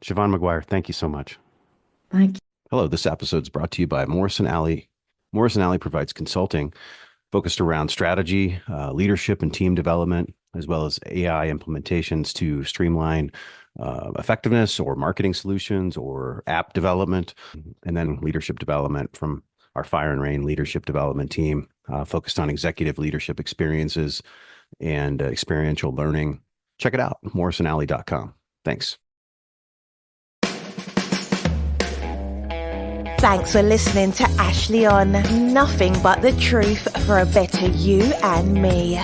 Siobhan Maguire, thank you so much. Thank you. Hello, this episode is brought to you by Morrison Alley. Morrison Alley provides consulting focused around strategy, leadership, and team development, as well as AI implementations to streamline effectiveness or marketing solutions or app development, and then leadership development from our Fire and Rain leadership development team, focused on executive leadership experiences and experiential learning. Check it out, morrisonalley.com. Thanks. Thanks for listening to Ashley on Nothing But the Truth for a Better You and Me.